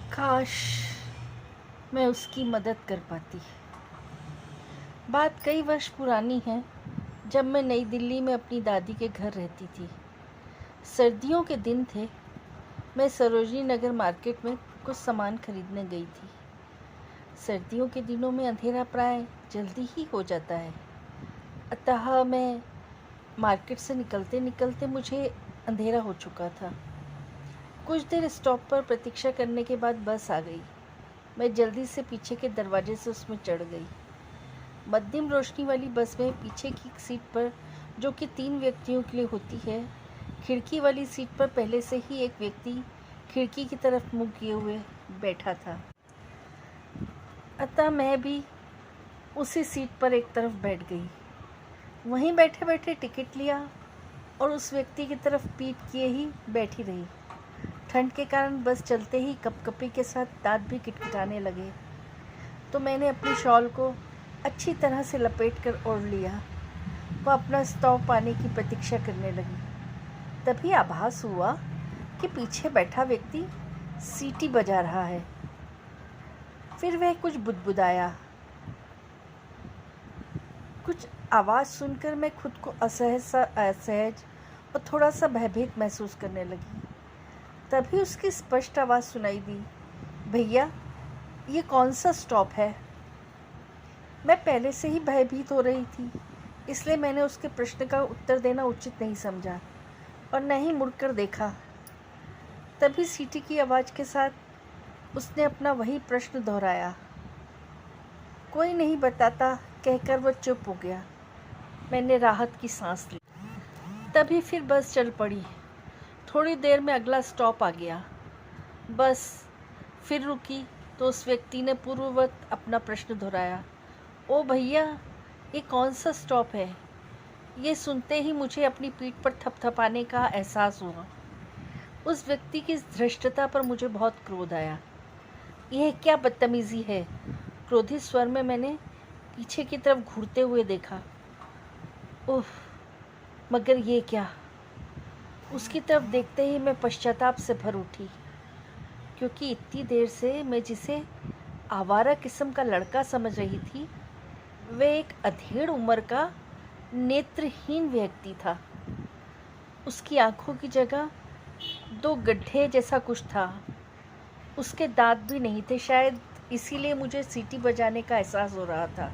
काश मैं उसकी मदद कर पाती। बात कई वर्ष पुरानी है, जब मैं नई दिल्ली में अपनी दादी के घर रहती थी। सर्दियों के दिन थे। मैं सरोजनी नगर मार्केट में कुछ सामान खरीदने गई थी। सर्दियों के दिनों में अंधेरा प्राय जल्दी ही हो जाता है, अतः मैं मार्केट से निकलते निकलते मुझे अंधेरा हो चुका था। कुछ देर स्टॉप पर प्रतीक्षा करने के बाद बस आ गई। मैं जल्दी से पीछे के दरवाजे से उसमें चढ़ गई। मध्यम रोशनी वाली बस में पीछे की सीट पर, जो कि 3 व्यक्तियों के लिए होती है, खिड़की वाली सीट पर पहले से ही एक व्यक्ति खिड़की की तरफ मुंह किए हुए बैठा था। अतः मैं भी उसी सीट पर एक तरफ बैठ गई। वहीं बैठे बैठे टिकट लिया और उस व्यक्ति की तरफ पीठ किए ही बैठी रही। ठंड के कारण बस चलते ही कपकपी के साथ दांत भी किटकिटाने लगे, तो मैंने अपनी शॉल को अच्छी तरह से लपेट कर ओढ़ लिया। वह अपना स्टॉप आने की प्रतीक्षा करने लगी। तभी आभास हुआ कि पीछे बैठा व्यक्ति सीटी बजा रहा है। फिर वह कुछ बुदबुदाया। कुछ आवाज़ सुनकर मैं खुद को असहज और थोड़ा सा भयभीत महसूस करने लगी। तभी उसकी स्पष्ट आवाज़ सुनाई दी, भैया, ये कौन सा स्टॉप है? मैं पहले से ही भयभीत हो रही थी, इसलिए मैंने उसके प्रश्न का उत्तर देना उचित नहीं समझा और न ही मुड़कर देखा। तभी सीटी की आवाज़ के साथ उसने अपना वही प्रश्न दोहराया। कोई नहीं बताता कहकर वह चुप हो गया। मैंने राहत की सांस ली। तभी फिर बस चल पड़ी। थोड़ी देर में अगला स्टॉप आ गया। बस फिर रुकी तो उस व्यक्ति ने पूर्ववत अपना प्रश्न दोहराया, ओ भैया, ये कौन सा स्टॉप है? ये सुनते ही मुझे अपनी पीठ पर थपथपाने का एहसास हुआ। उस व्यक्ति की धृष्टता पर मुझे बहुत क्रोध आया। यह क्या बदतमीज़ी है? क्रोधित स्वर में मैंने पीछे की तरफ घूरते हुए देखा। उफ, मगर ये क्या? उसकी तरफ देखते ही मैं पश्चाताप से भर उठी, क्योंकि इतनी देर से मैं जिसे आवारा किस्म का लड़का समझ रही थी, वह एक अधेड़ उम्र का नेत्रहीन व्यक्ति था। उसकी आंखों की जगह 2 गड्ढे जैसा कुछ था। उसके दांत भी नहीं थे, शायद इसीलिए मुझे सीटी बजाने का एहसास हो रहा था।